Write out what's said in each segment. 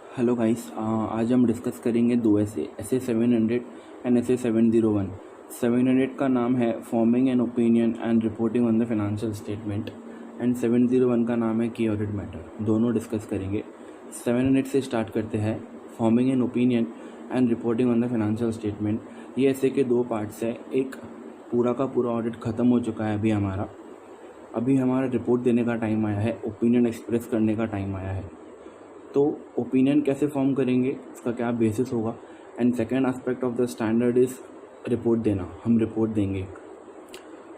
Hello guys, आज हम discuss करेंगे दो एसे 700 एंड एसे 701। 700 का नाम है forming an opinion and reporting on the financial statement and 701 का नाम है की ऑडिट मैटर। दोनों डिस्कस करेंगे। 700 से स्टार्ट करते हैं, forming an opinion and reporting on the financial statement. ये ऐसे के दो पार्ट्स है। एक पूरा का पूरा ऑडिट ख़त्म हो चुका है अभी हमारा रिपोर्ट देने का टाइम आया है, ओपिनियन एक्सप्रेस करने का टाइम आया है। तो ओपिनियन कैसे फॉर्म करेंगे, इसका क्या बेसिस होगा। And second aspect of the standard is report देना। हम रिपोर्ट देंगे।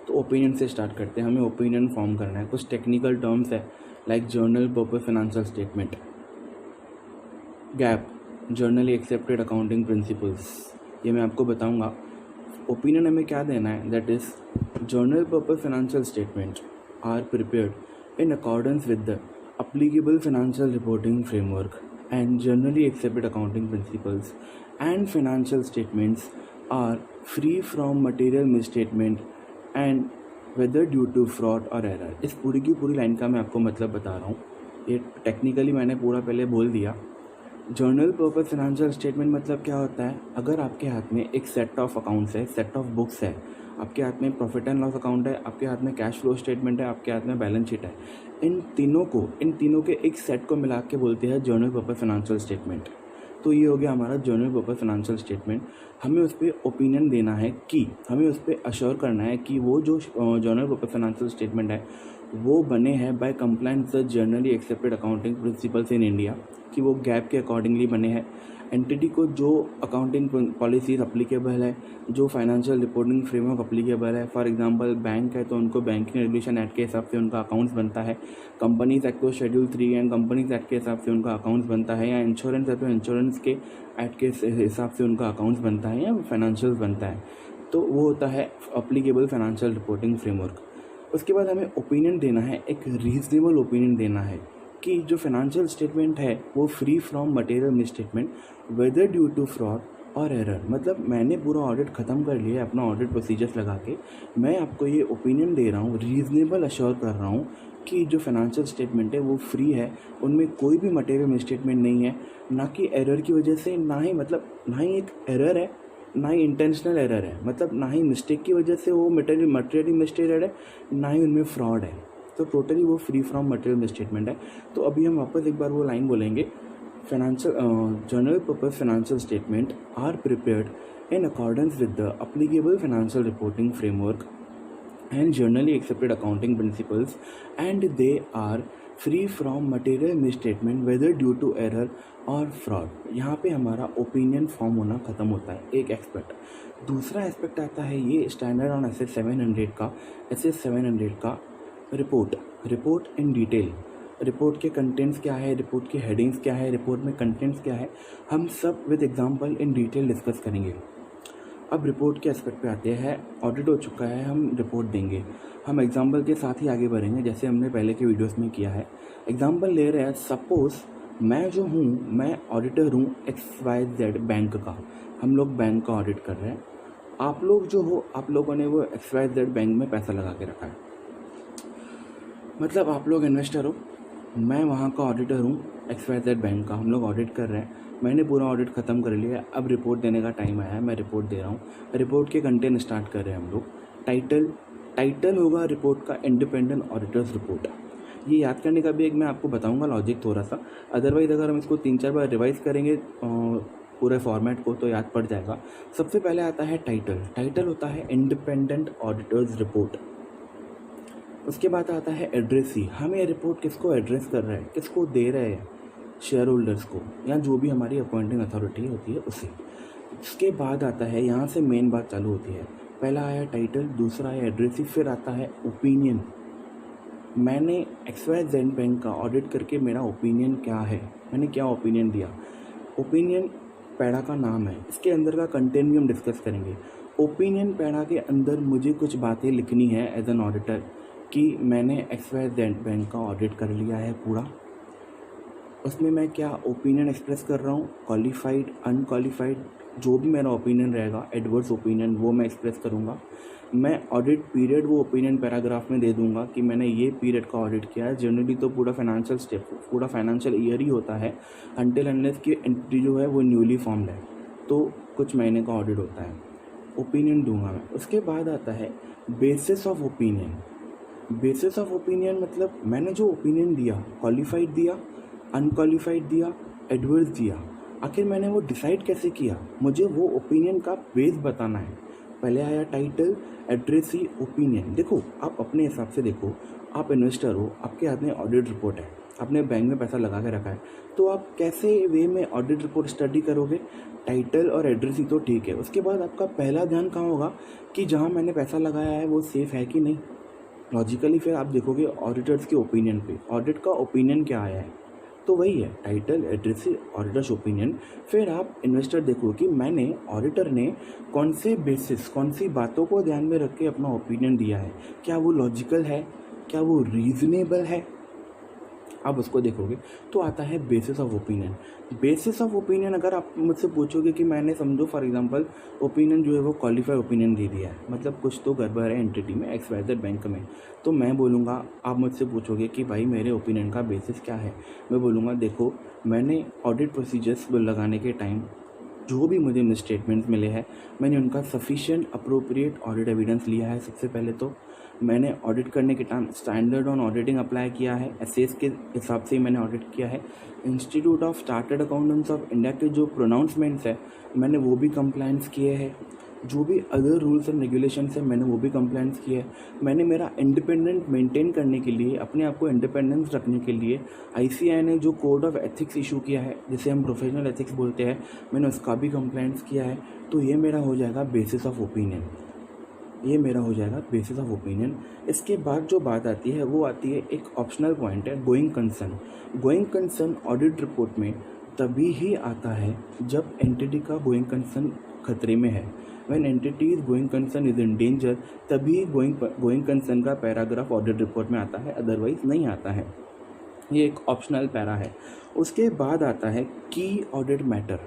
तो ओपिनियन से स्टार्ट करते हैं। हमें ओपिनियन फॉर्म करना है। कुछ टेक्निकल टर्म्स है like general purpose financial statement, GAAP, generally accepted accounting principles, ये मैं आपको बताऊंगा। ओपिनियन हमें क्या देना है, that is general purpose financial statement are prepared in accordance with the applicable financial reporting framework and generally accepted accounting principles, and financial statements are free from material misstatement and whether due to fraud or error। इस पूरी की पूरी line का मैं आपको मतलब बता रहा हूँ। ये टेक्निकली मैंने पूरा पहले बोल दिया। जर्नल पर्पस फाइनेंशियल स्टेटमेंट मतलब क्या होता है, अगर आपके हाथ में एक सेट ऑफ अकाउंट्स है, सेट ऑफ बुक्स है, आपके हाथ में प्रॉफिट एंड लॉस अकाउंट है, आपके हाथ में कैश फ्लो स्टेटमेंट है, आपके हाथ में बैलेंस शीट है, इन तीनों के एक सेट को मिला के बोलते हैं जर्नल पर्पस फाइनेंशियल स्टेटमेंट। तो ये हो गया हमारा जर्नल पर्पस फाइनेंशियल स्टेटमेंट। हमें उस पर ओपिनियन देना है कि हमें उस पर अश्योर करना है कि वो जो जर्नल पर्पस फाइनेंशियल स्टेटमेंट है वो बने हैं by compliance the generally accepted accounting principles in India, कि वो गैप के अकॉर्डिंगली बने हैं। एंटिटी को जो अकाउंटिंग पॉलिसीज अप्लीकेबल है, जो फाइनेंशियल रिपोर्टिंग फ्रेमवर्क अप्लीकेबल है, फॉर एग्जांपल बैंक है तो उनको बैंकिंग रेगुलेशन एक्ट के हिसाब से उनका अकाउंट्स बनता है, कंपनीज एक्ट तो शेड्यूल 3 एंड कंपनीज एक्ट के हिसाब से उनका अकाउंट्स बनता है, या इंश्योरेंस है तो इंश्योरेंस के एक्ट के हिसाब से उनका अकाउंट्स बनता है या फाइनेंशियल बनता है। तो वो होता है अप्लीकेबल फाइनेंशियल रिपोर्टिंग फ्रेमवर्क। उसके बाद हमें ओपिनियन देना है, एक रीजनेबल ओपिनियन देना है कि जो फाइनेंशियल स्टेटमेंट है वो free from material misstatement whether due to fraud और एरर। मतलब मैंने पूरा ऑडिट ख़त्म कर लिया है, अपना ऑडिट प्रोसीजर्स लगा के मैं आपको ये ओपिनियन दे रहा हूँ, रीजनेबल अश्योर कर रहा हूँ कि जो फाइनेंशियल स्टेटमेंट है वो फ्री है, उनमें कोई भी मटेरियल मिसस्टेटमेंट नहीं है, ना कि एरर की वजह से, ना ही एक एरर है, ना ही इंटेंशनल एरर है, मतलब ना ही मिस्टेक की वजह से वो मटेरियल मिस्टेक है, ना ही उनमें फ्रॉड है। तो टोटली वो फ्री फ्रॉम मटेरियल मिसस्टेटमेंट है। तो अभी हम वापस एक बार वो लाइन बोलेंगे, financial general purpose financial statement are prepared in accordance with the applicable financial reporting framework and generally accepted accounting principles, and they are free from material misstatement whether due to error और fraud। यहाँ पे हमारा opinion form होना ख़त्म होता है, एक aspect. दूसरा एस्पेक्ट आता है ये स्टैंडर्ड ऑन एस 700 का, एस 700 का रिपोर्ट इन डिटेल। रिपोर्ट के कंटेंट्स क्या है, रिपोर्ट के हेडिंग्स क्या है, रिपोर्ट में कंटेंट्स क्या है, हम सब with example in detail discuss करेंगे। अब रिपोर्ट के एस्पेक्ट पे आते हैं। ऑडिट हो चुका है, हम रिपोर्ट देंगे। हम एग्जांपल के साथ ही आगे बढ़ेंगे जैसे हमने पहले के वीडियोस में किया है। एग्जांपल ले रहे हैं, सपोज़ मैं जो हूँ, मैं ऑडिटर हूँ XYZ बैंक का। हम लोग बैंक का ऑडिट कर रहे हैं। आप लोग जो हो, आप लोगों ने वो XYZ बैंक में पैसा लगा के रखा है, मतलब आप लोग इन्वेस्टर हो। मैं वहाँ का ऑडिटर हूँ XYZ बैंक का। हम लोग ऑडिट कर रहे हैं, मैंने पूरा ऑडिट ख़त्म कर लिया। अब रिपोर्ट देने का टाइम आया है, मैं रिपोर्ट दे रहा हूँ। रिपोर्ट के कंटेंट स्टार्ट कर रहे हैं हम लोग। टाइटल होगा रिपोर्ट का इंडिपेंडेंट ऑडिटर्स रिपोर्ट। ये याद करने का भी एक मैं आपको बताऊंगा लॉजिक थोड़ा सा, अदरवाइज़ अगर हम इसको 3-4 बार रिवाइज करेंगे पूरे फॉर्मेट को तो याद पड़ जाएगा। सबसे पहले आता है टाइटल होता है इंडिपेंडेंट ऑडिटर्स रिपोर्ट। उसके बाद आता है एड्रेसी, हम ये रिपोर्ट किसको एड्रेस कर रहे हैं, किसको दे रहे हैं, शेयर होल्डर्स को, या जो भी हमारी अपॉइंटिंग अथॉरिटी होती है उसे। उसके बाद आता है, यहाँ से मेन बात चालू होती है। पहला आया टाइटल, दूसरा आया एड्रेसी, फिर आता है ओपिनियन। मैंने XYZ बैंक का ऑडिट करके मेरा ओपिनियन क्या है, मैंने क्या ओपिनियन दिया। ओपिनियन पैड़ा का नाम है, इसके अंदर का कंटेंट भी हम डिस्कस करेंगे। ओपिनियन पैड़ा के अंदर मुझे कुछ बातें लिखनी है एज एन ऑडिटर कि मैंने XYZ बैंक का ऑडिट कर लिया है पूरा। उसमें मैं क्या ओपिनियन एक्सप्रेस कर रहा हूँ, क्वालिफाइड, अनक्वालिफाइड, जो भी मेरा ओपिनियन रहेगा, एडवर्स ओपिनियन, वो मैं एक्सप्रेस करूँगा। मैं ऑडिट पीरियड वो ओपिनियन पैराग्राफ में दे दूंगा कि मैंने ये पीरियड का ऑडिट किया है। जनरली तो पूरा फाइनेंशियल ईयर ही होता है, अनटिल अनलेस की एंटिटी जो है वो न्यूली फॉर्म्ड है, तो कुछ महीने का ऑडिट होता है। ओपिनियन दूंगा मैं। उसके बाद आता है basis of opinion. Basis of opinion मतलब मैंने जो ओपिनियन दिया, क्वालिफाइड दिया, अनक्वालिफाइड दिया, एडवर्स दिया, आखिर मैंने वो डिसाइड कैसे किया, मुझे वो ओपिनियन का बेस बताना है। पहले आया टाइटल, एड्रेस ही, ओपिनियन। देखो आप अपने हिसाब से देखो, आप इन्वेस्टर हो, आपके हाथ में ऑडिट रिपोर्ट है, आपने बैंक में पैसा लगा के रखा है, तो आप कैसे वे में ऑडिट रिपोर्ट स्टडी करोगे? टाइटल और एड्रेस ही तो ठीक है। उसके बाद आपका पहला ध्यान कहाँ होगा कि जहाँ मैंने पैसा लगाया है वो सेफ़ है कि नहीं। लॉजिकली फिर आप देखोगे ऑडिटर्स के ओपिनियन पे, ऑडिट का ओपिनियन क्या आया है, तो वही है टाइटल, एड्रेस, ऑडिटर्स ओपिनियन। फिर आप इन्वेस्टर देखो कि मैंने, ऑडिटर ने कौन से बेसिस, कौन सी बातों को ध्यान में रख के अपना ओपिनियन दिया है, क्या वो लॉजिकल है, क्या वो रीज़नेबल है, आप उसको देखोगे। तो आता है basis of opinion. Basis of opinion अगर आप मुझसे पूछोगे कि मैंने समझो फॉर एग्जांपल ओपिनियन जो है वो क्वालिफाइड ओपिनियन दे दिया है, मतलब कुछ तो गड़बड़ है एंटिटी में XYZ बैंक में, तो मैं बोलूँगा, आप मुझसे पूछोगे कि भाई मेरे ओपिनियन का बेसिस क्या है, मैं बोलूँगा देखो मैंने ऑडिट प्रोसीजर्स लगाने के टाइम जो भी मुझे मिसस्टेटमेंट्स मिले हैं, मैंने उनका सफिशिएंट अप्रोप्रिएट ऑडिट एविडेंस लिया है। सबसे पहले तो मैंने ऑडिट करने के time standard on auditing apply किया है, एसएस के हिसाब से ही मैंने ऑडिट किया है। Institute of chartered accountants of India के जो प्रोनाउंसमेंट्स है मैंने वो भी कंप्लायंस किए हैं, जो भी अदर रूल्स एंड रेगुलेशंस है मैंने वो भी कंप्लायंस किए हैं। मैंने मेरा इंडिपेंडेंट मेंटेन करने के लिए, अपने आप को इंडिपेंडेंस रखने के लिए ICAI ने जो कोड ऑफ एथिक्स इशू किया है, जिसे हम प्रोफेशनल एथिक्स बोलते हैं, मैंने उसका भी कंप्लायंस किया है। तो ये मेरा हो जाएगा बेसिस ऑफ ओपिनियन, ये मेरा हो जाएगा बेसिस ऑफ ओपिनियन। इसके बाद जो बात आती है वो आती है, एक ऑप्शनल पॉइंट है, going concern. Going concern audit report में तभी ही आता है जब एंटिटी का गोइंग कंसर्न खतरे में है। When entity is going concern is in danger, तभी गोइंग कंसर्न का पैराग्राफ ऑडिट रिपोर्ट में आता है, अदरवाइज नहीं आता है। ये एक ऑप्शनल पैरा है। उसके बाद आता है की ऑडिट मैटर।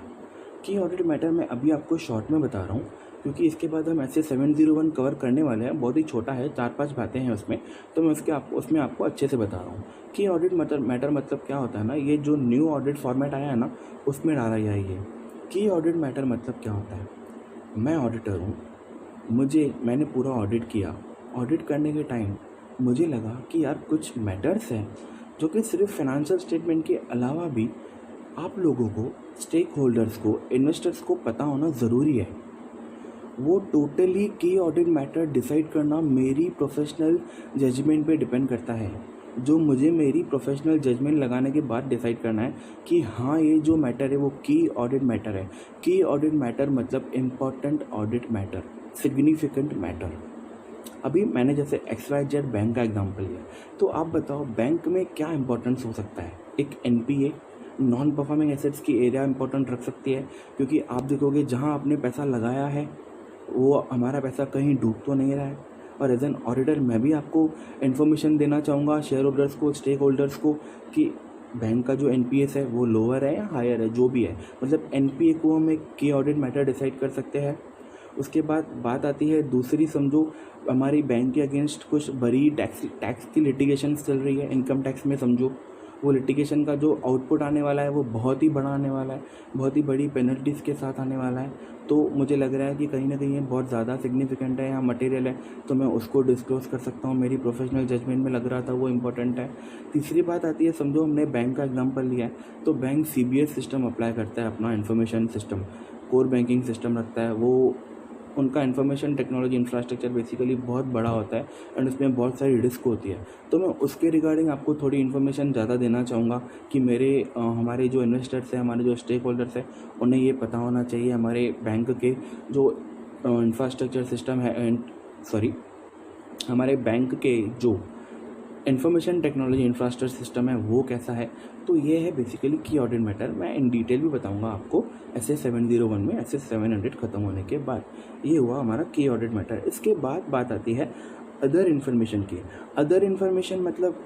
की ऑडिट मैटर मैं अभी आपको शॉर्ट में बता रहा हूँ, क्योंकि इसके बाद हम ऐसे 701 कवर करने वाले हैं, बहुत ही छोटा है, 4-5 बातें हैं उसमें, तो मैं उसमें आपको अच्छे से बता रहा हूँ। की ऑडिट मैटर मतलब क्या होता है ना, ये जो न्यू ऑडिट फॉर्मेट आया है ना, उसमें डाला गया है ये। की ऑडिट मैटर मतलब क्या होता है, मैं ऑडिटर हूँ, मैंने पूरा ऑडिट किया, ऑडिट करने के टाइम मुझे लगा कि यार कुछ मैटर्स हैं जो कि सिर्फ फाइनेंशियल स्टेटमेंट के अलावा भी आप लोगों को, स्टेक होल्डर्स को, इन्वेस्टर्स को पता होना ज़रूरी है। वो टोटली की ऑडिट मैटर डिसाइड करना मेरी प्रोफेशनल जजमेंट पे डिपेंड करता है, जो मुझे मेरी प्रोफेशनल जजमेंट लगाने के बाद डिसाइड करना है कि हाँ ये जो मैटर है वो की ऑडिट मैटर है। की ऑडिट मैटर मतलब important audit matter, significant matter. अभी मैंने जैसे XYZ बैंक का एग्जांपल लिया, तो आप बताओ बैंक में क्या इंपॉर्टेंस हो सकता है। एक NPA, नॉन परफॉर्मिंग एसेट्स की एरिया इंपॉर्टेंट रख सकती है, क्योंकि आप देखोगे जहाँ आपने पैसा लगाया है वो हमारा पैसा कहीं डूब तो नहीं रहा है। और एज एन ऑडिटर मैं भी आपको इन्फॉर्मेशन देना चाहूँगा, शेयर होल्डर्स को, स्टेक होल्डर्स को, कि बैंक का जो NPS है वो लोअर है या हायर है, जो भी है, मतलब NPA को हम एक की ऑडिट मैटर डिसाइड कर सकते हैं। उसके बाद बात आती है दूसरी, समझो हमारी बैंक के अगेंस्ट कुछ बड़ी टैक्स की लिटिगेशन चल रही है, इनकम टैक्स में, समझो वो लिटिगेशन का जो आउटपुट आने वाला है वो बहुत ही बड़ा आने वाला है, बहुत ही बड़ी पेनल्टीज़ के साथ आने वाला है। तो मुझे लग रहा है कि कहीं ना कहीं ये बहुत ज़्यादा सिग्निफिकेंट है या मटेरियल है, तो मैं उसको डिस्क्लोज़ कर सकता हूँ, मेरी प्रोफेशनल जजमेंट में लग रहा था वो इम्पोर्टेंट है। तीसरी बात आती है, समझो हमने बैंक का एग्जांपल लिया है, तो बैंक CBS सिस्टम अप्लाई करता है, अपना information system, core banking system रखता है, वो उनका इन्फॉर्मेशन टेक्नोलॉजी इंफ्रास्ट्रक्चर बेसिकली बहुत बड़ा होता है एंड उसमें बहुत सारी रिस्क होती है। तो मैं उसके रिगार्डिंग आपको थोड़ी इन्फॉर्मेशन ज़्यादा देना चाहूँगा कि हमारे जो इन्वेस्टर्स हैं, हमारे जो स्टेक होल्डर्स हैं, उन्हें ये पता होना चाहिए हमारे बैंक के जो इंफ्रास्ट्रक्चर सिस्टम है, हमारे बैंक के जो इन्फॉर्मेशन टेक्नोलॉजी इंफ्रास्ट्रक्चर सिस्टम है वो कैसा है। तो ये है बेसिकली की ऑडिट मैटर। मैं इन डिटेल भी बताऊंगा आपको ऐसे 701 में, ऐसे 700 ख़त्म होने के बाद। ये हुआ हमारा की ऑडिट मैटर। इसके बाद बात आती है अदर इन्फॉर्मेशन की। अदर इन्फॉर्मेशन मतलब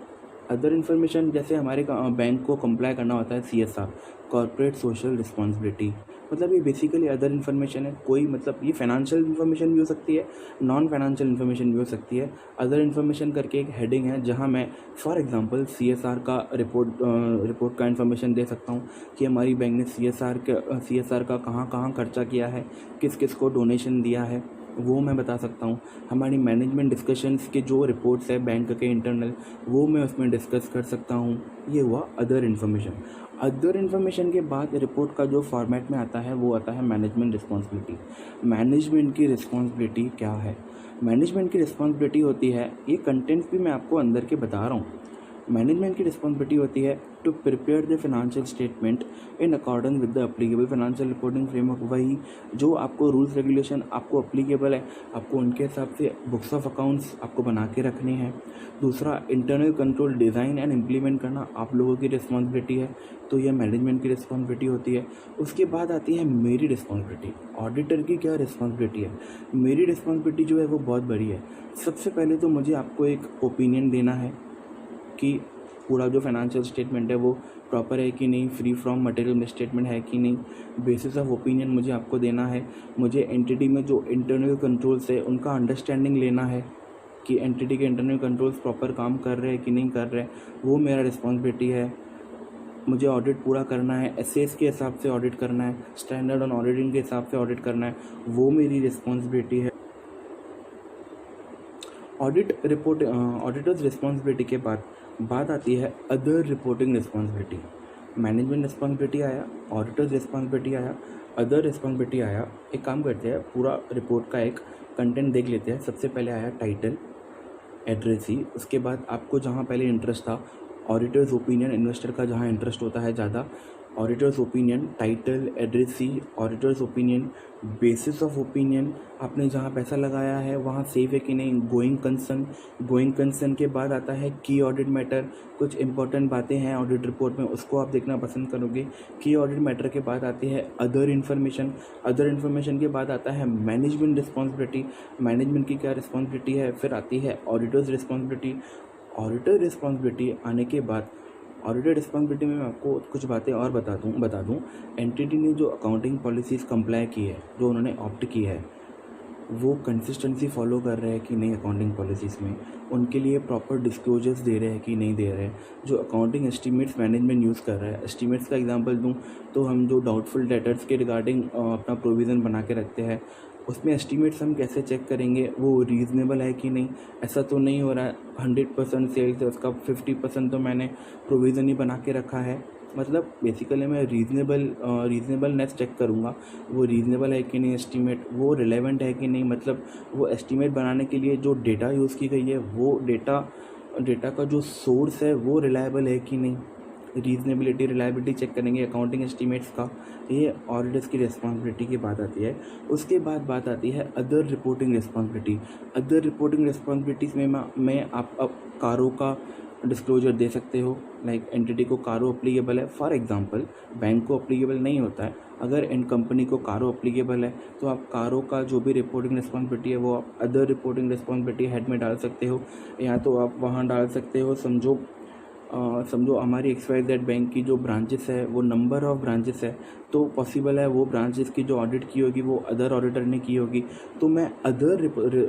अदर इन्फॉर्मेशन जैसे हमारे बैंक को कंप्लाई करना होता है CSR, कॉर्पोरेट सोशल रिस्पॉन्सिबिलिटी, मतलब ये बेसिकली अदर इन्फॉर्मेशन है। कोई मतलब ये फाइनेंशियल इन्फॉर्मेशन भी हो सकती है, नॉन फाइनेंशियल इन्फॉर्मेशन भी हो सकती है। अदर इन्फॉर्मेशन करके एक हेडिंग है जहाँ मैं फॉर एग्जांपल CSR का रिपोर्ट का इन्फॉर्मेशन दे सकता हूँ कि हमारी बैंक ने CSR का कहाँ कहाँ खर्चा किया है, किस किस को डोनेशन दिया है, वो मैं बता सकता हूँ। हमारी मैनेजमेंट डिस्कशंस के जो रिपोर्ट्स है बैंक के इंटरनल, वो मैं उसमें डिस्कस कर सकता हूँ। ये हुआ अदर इन्फॉर्मेशन। अदर इन्फॉर्मेशन के बाद रिपोर्ट का जो फॉर्मेट में आता है वो आता है मैनेजमेंट रिस्पॉन्सिबिलिटी। मैनेजमेंट की रिस्पॉन्सिबिलिटी क्या है? मैनेजमेंट की रिस्पॉन्सिबिलिटी होती है, ये कंटेंट्स भी मैं आपको अंदर के बता रहा हूँ। मैनेजमेंट की रिस्पॉन्सिबिलिटी होती है to prepare the financial statement in accordance with the applicable financial reporting framework. वही जो आपको रूल्स रेगुलेशन आपको अप्लीकेबल है, आपको उनके हिसाब से बुक्स ऑफ अकाउंट्स आपको बना के रखनी है। दूसरा, internal control design and implement करना आप लोगों की रिस्पॉन्सिबिलिटी है, तो यह मैनेजमेंट की रिस्पॉन्सिबिलिटी होती है। उसके बाद आती है मेरी रिस्पॉन्सिबिलिटी। ऑडिटर की क्या रिस्पॉन्सिबिलिटी है? मेरी रिस्पॉन्सिबिलिटी जो है वो बहुत बड़ी है। सबसे पहले तो मुझे आपको एक ओपिनियन देना है कि पूरा जो फाइनेंशियल स्टेटमेंट है वो प्रॉपर है कि नहीं, फ्री फ्रॉम मटेरियल मिसस्टेटमेंट है कि नहीं। बेसिस ऑफ ओपिनियन मुझे आपको देना है। मुझे एंटिटी में जो इंटरनल कंट्रोल्स है उनका अंडरस्टैंडिंग लेना है कि एंटिटी के इंटरनल कंट्रोल्स प्रॉपर काम कर रहे हैं कि नहीं कर रहे हैं, वो मेरा रिस्पॉन्सिबिलिटी है। मुझे ऑडिट पूरा करना है, एसएस के हिसाब से ऑडिट करना है, स्टैंडर्ड ऑन ऑडिटिंग के हिसाब से ऑडिट करना है, वो मेरी रिस्पॉन्सिबिलिटी है। ऑडिटर्स रिस्पॉन्सिबिलिटी के बाद बात आती है other reporting responsibility. Management responsibility आया, ऑडिटर्स रिस्पॉन्सिबिलिटी आया, अदर रिस्पॉन्सिबिलिटी आया। एक काम करते हैं, पूरा रिपोर्ट का एक कंटेंट देख लेते हैं। सबसे पहले आया टाइटल, एड्रेसी। उसके बाद आपको जहाँ पहले इंटरेस्ट था, ऑडिटर्स ओपिनियन, इन्वेस्टर का जहाँ इंटरेस्ट होता है ज़्यादा, auditors opinion, title, addressee, auditors opinion, basis of opinion, आपने जहाँ पैसा लगाया है वहाँ सेफ है कि नहीं, गोइंग कंसर्न के बाद आता है की ऑडिट मैटर। कुछ इंपॉर्टेंट बातें हैं ऑडिट रिपोर्ट में, उसको आप देखना पसंद करोगे। की ऑडिट मैटर के बाद आती है अदर इन्फॉर्मेशन के बाद आता है मैनेजमेंट रिस्पॉन्सिबिलिटी। मैनेजमेंट की क्या रिस्पॉन्सिबिलिटी है, फिर आती है ऑडिटर्स रिस्पॉन्सिबिलिटी। ऑडिटर रिस्पॉन्सिबिलिटी आने के बाद ऑडिटर रिस्पॉन्सिबिलिटी में मैं आपको कुछ बातें और बता दूं। एंटिटी ने जो अकाउंटिंग पॉलिसीज़ कंप्लाई की है, जो उन्होंने ऑप्ट की है, वो कंसिस्टेंसी फॉलो कर रहे हैं कि नहीं अकाउंटिंग पॉलिसीज़ में, उनके लिए प्रॉपर डिस्क्लोजर्स दे रहे हैं कि नहीं दे रहे हैं। जो अकाउंटिंग एस्टीमेट्स मैनेजमेंट यूज़ कर रहा है, एस्टीमेट्स का एग्जांपल दूं तो हम जो डाउटफुल डेटर्स के रिगार्डिंग अपना प्रोविज़न बना के रखते हैं, उसमें एस्टीमेट्स हम कैसे चेक करेंगे वो रीज़नेबल है कि नहीं। ऐसा तो नहीं हो रहा है 100% सेल्स है उसका 50% तो मैंने प्रोविज़न ही बना के रखा है। मतलब बेसिकली मैं रीज़नेबलनेस चेक करूँगा, वो रीज़नेबल है कि नहीं एस्टीमेट, वो रिलेवेंट है कि नहीं। मतलब वो एस्टीमेट बनाने के लिए जो डेटा यूज़ की गई है, वो डेटा का जो सोर्स है वो रिलायबल है कि नहीं। रीजनेबिलिटी, रिलायबिलिटी चेक करेंगे अकाउंटिंग एस्टीमेट्स का। ये ऑडिटर्स की रिस्पॉन्सिबिलिटी की बात आती है। उसके बाद बात आती है other reporting responsibility. Other reporting responsibilities में मैं आप कारों का डिस्क्लोजर दे सकते हो, लाइक एंटिटी को कारो अप्लीकेबल है, फॉर एग्जांपल बैंक को अप्लीकेबल नहीं होता है, अगर इन कंपनी को कारो अप्लीकेबल है तो आप कारों का जो भी रिपोर्टिंग रिस्पॉन्सिबिलिटी है वो आप अदर रिपोर्टिंग रिस्पॉन्सिबिलिटी हेड में डाल सकते हो, या तो आप वहाँ डाल सकते हो। समझो हमारी XYZ बैंक की जो ब्रांचेस है वो नंबर ऑफ़ ब्रांचेस है, तो पॉसिबल है वो ब्रांचेस की जो ऑडिट की होगी वो अदर ऑडिटर ने की होगी। तो मैं अदर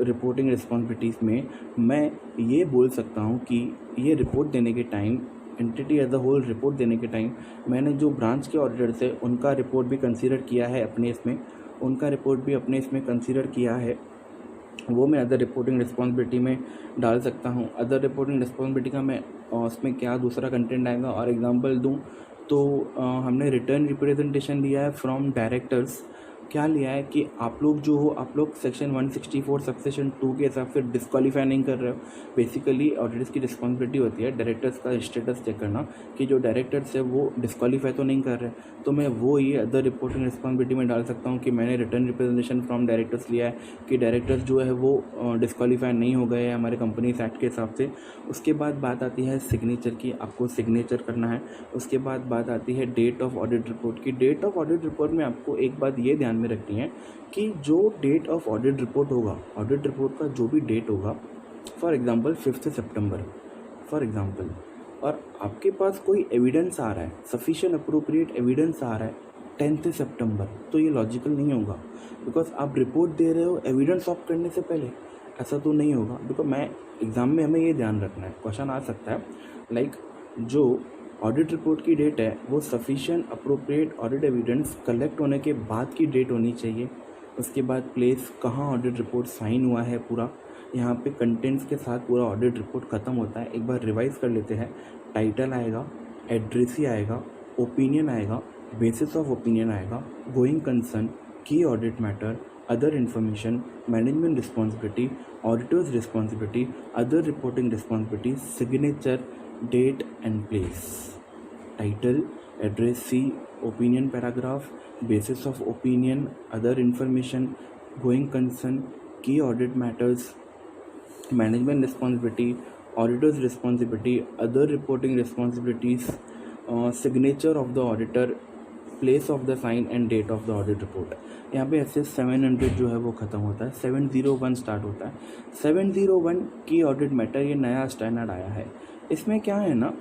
रिपोर्टिंग रिस्पॉन्सिबिलिटीज़ में मैं ये बोल सकता हूँ कि ये रिपोर्ट देने के time, entity as a whole report देने के टाइम, मैंने जो ब्रांच के ऑडिटर्स है उनका रिपोर्ट भी कंसीडर किया है अपने इसमें कंसीडर किया है, वो मैं अदर रिपोर्टिंग रिस्पॉन्सिबिलिटी में डाल सकता हूँ। अदर रिपोर्टिंग रिस्पॉन्सिबिलिटी का मैं उसमें क्या दूसरा कंटेंट आएगा और एग्जांपल दूँ तो हमने रिटर्न रिप्रेजेंटेशन लिया है फ्रॉम डायरेक्टर्स। क्या लिया है कि आप लोग सेक्शन 164 सबसेक्शन 2 के हिसाब से डिस्क्वालीफाई नहीं कर रहे हो। बेसिकली ऑडिटर्स की रिस्पॉन्सिबिलिटी होती है डायरेक्टर्स का स्टेटस चेक करना कि जो डायरेक्टर्स है वो डिस्क्वालीफाई तो नहीं कर रहे, तो मैं वो ये अदर रिपोर्टिंग रिस्पॉन्सिबिलिटी में डाल सकता हूँ कि मैंने रिटर्न रिप्रेजेंटेशन फ्रॉम डायरेक्टर्स लिया है कि डायरेक्टर्स जो है वो डिस्क्वालीफाई नहीं हो गए हैं हमारे कंपनीज एक्ट के हिसाब से। उसके बाद बात आती है सिग्नेचर की, आपको सिग्नेचर करना है। उसके बाद बात आती है डेट ऑफ ऑडिट रिपोर्ट की। डेट ऑफ ऑडिट रिपोर्ट में आपको एक बात ये ध्यान में रखनी है कि जो डेट ऑफ ऑडिट रिपोर्ट होगा, ऑडिट रिपोर्ट का जो भी डेट होगा, for example 5 September, for example और आपके पास कोई एविडेंस आ रहा है, सफिशिएंट अप्रोप्रिएट एविडेंस आ रहा है 10 सितंबर, तो ये लॉजिकल नहीं होगा, बिकॉज आप रिपोर्ट दे रहे हो एविडेंस ऑफ करने से पहले। ऐसा तो नहीं होगा, बिकॉज मैं एग्ज़ाम में हमें ये ध्यान रखना है, क्वेश्चन आ सकता है लाइक जो ऑडिट रिपोर्ट की डेट है वो sufficient appropriate audit evidence collect होने के बाद की डेट होनी चाहिए। उसके बाद प्लेस कहाँ ऑडिट रिपोर्ट साइन हुआ है, पूरा यहाँ पे कंटेंट्स के साथ पूरा ऑडिट रिपोर्ट ख़त्म होता है। एक बार रिवाइज कर लेते हैं। टाइटल आएगा, एड्रेसी आएगा, ओपिनियन आएगा, बेसिस ऑफ ओपिनियन आएगा, going concern, key audit matter, other information, management responsibility, auditors responsibility, other reporting responsibility, signature, date and place. Title, addressee, opinion paragraph, basis of opinion, other information, going concern, key audit matters, management responsibility, auditors responsibility, other reporting responsibilities, signature of the auditor, place of the sign and date of the audit report. यहाँ पे ऐसे 700 जो है वो ख़त्म होता है, 701 start होता है। 701 की ऑडिट मैटर, ये नया स्टैंडर्ड आया है। इसमें क्या है ना,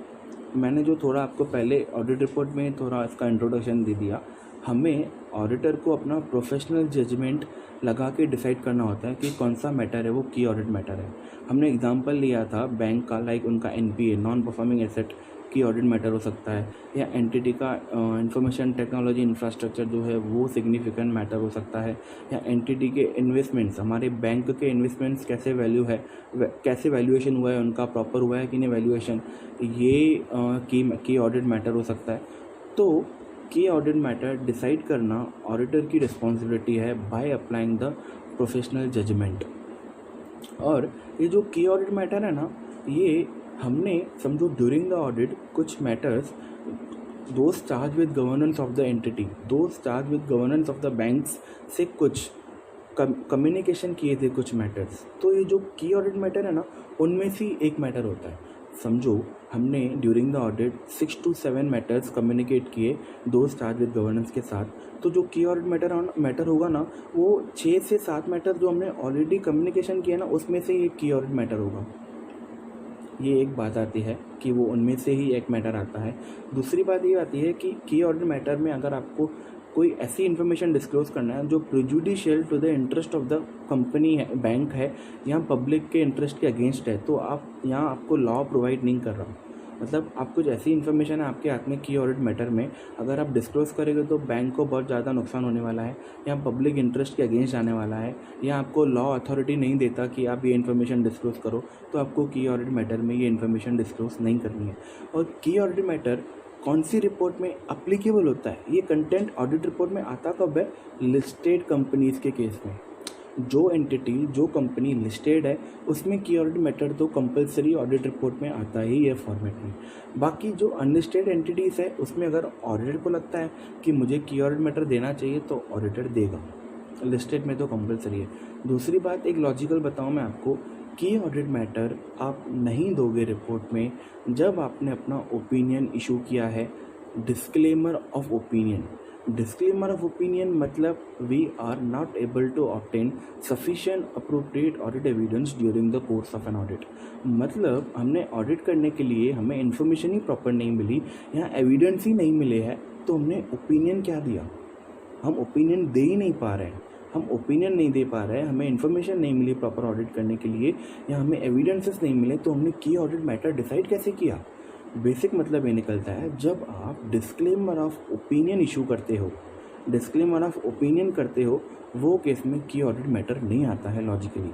मैंने जो थोड़ा आपको पहले ऑडिट रिपोर्ट में थोड़ा इसका इंट्रोडक्शन दे दिया, हमें ऑडिटर को अपना प्रोफेशनल जजमेंट लगा के डिसाइड करना होता है कि कौन सा मैटर है वो की ऑडिट मैटर है। हमने एग्जांपल लिया था बैंक का, लाइक उनका एनपीए, नॉन परफॉर्मिंग एसेट की ऑडिट मैटर हो सकता है, या एंटिटी का इंफॉर्मेशन टेक्नोलॉजी इंफ्रास्ट्रक्चर जो है वो सिग्निफिकेंट मैटर हो सकता है, या एंटिटी के इन्वेस्टमेंट्स, हमारे बैंक के इन्वेस्टमेंट्स कैसे वैल्यू है, कैसे वैल्यूएशन हुआ है उनका, प्रॉपर हुआ है कि नहीं वैल्यूएशन, ये की ऑडिट मैटर हो सकता है। तो की ऑडिट मैटर डिसाइड करना ऑडिटर की रिस्पॉन्सिबिलिटी है by applying the professional judgement. और ये जो की ऑडिट मैटर है ना, ये हमने समझो ड्यूरिंग द ऑडिट कुछ matters, those charge with governance of the entity, those charge with governance of the banks से कुछ कम्युनिकेशन किए थे कुछ मैटर्स, तो ये जो की ऑडिट मैटर है ना, उनमें से एक मैटर होता है। समझो हमने during the audit 6 to 7 matters communicate किए दोज चार्ज विद गवर्नेंस के साथ, तो जो की ऑडिट मैटर होगा ना, वो 6 से 7 मैटर जो हमने ऑलरेडी कम्युनिकेशन किया ना, उसमें से एक की ऑडिट मैटर होगा। ये एक बात आती है कि वो उनमें से ही एक मैटर आता है। दूसरी बात ये आती है कि की ऑडिट मैटर में अगर आपको कोई ऐसी इन्फॉर्मेशन डिस्क्लोज करना है जो prejudicial to the interest of the company है, बैंक है, या पब्लिक के इंटरेस्ट के अगेंस्ट है, तो आप यहाँ आपको लॉ प्रोवाइड नहीं कर रहा। मतलब आप कुछ ऐसी इन्फॉर्मेशन है आपके हाथ में की ऑडिट मैटर में, अगर आप डिस्क्लोज करेंगे तो बैंक को बहुत ज़्यादा नुकसान होने वाला है, या पब्लिक इंटरेस्ट के अगेंस्ट जाने वाला है, या आपको लॉ अथॉरिटी नहीं देता कि आप ये इन्फॉर्मेशन डिस्क्लोज करो, तो आपको की ऑडिट मैटर में ये इन्फॉर्मेशन डिस्क्लोज नहीं करनी है। और की ऑडिट मैटर कौन सी रिपोर्ट में अप्लीकेबल होता है, ये कंटेंट ऑडिट रिपोर्ट में आता कब है, लिस्टेड कंपनीज़ के केस में। जो एंटिटी, जो कंपनी लिस्टेड है, उसमें की ऑडिट मैटर तो कंपलसरी ऑडिट रिपोर्ट में आता ही है फॉर्मेट में। बाकी जो अनलिस्टेड एंटिटीज़ है, उसमें अगर ऑडिटर को लगता है कि मुझे की ऑडिट मैटर देना चाहिए तो ऑडिटर देगा, लिस्टेड में तो कंपलसरी है। दूसरी बात एक लॉजिकल बताऊँ मैं आपको, की ऑडिट मैटर आप नहीं दोगे रिपोर्ट में जब आपने अपना ओपिनियन इशू किया है, disclaimer of opinion. Disclaimer of opinion मतलब we are not able to obtain sufficient appropriate audit evidence during the course of an audit. मतलब हमने ऑडिट करने के लिए हमें इन्फॉर्मेशन ही प्रॉपर नहीं मिली, यहाँ एविडेंस ही नहीं मिले हैं, तो हमने ओपिनियन क्या दिया, हम ओपिनियन दे ही नहीं पा रहे हैं। हम ओपिनियन नहीं दे पा रहे हैं, हमें इन्फॉर्मेशन नहीं मिली प्रॉपर ऑडिट करने के लिए, या हमें एविडेंसेस नहीं मिले, तो हमने की ऑडिट मैटर डिसाइड कैसे किया। बेसिक मतलब ये निकलता है, जब आप डिस्क्लेमर ऑफ ओपिनियन इशू करते हो, डिस्क्लेमर ऑफ ओपिनियन करते हो, वो केस में की ऑडिट मैटर नहीं आता है लॉजिकली।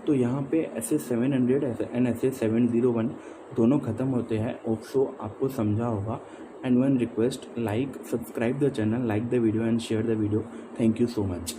तो यहाँ पे ऐसे 700 एंड ऐसे 701 दोनों ख़त्म होते हैं। ऑल्सो आपको समझा होगा। And one request, like, subscribe the channel, like the video and share the video. Thank you so much.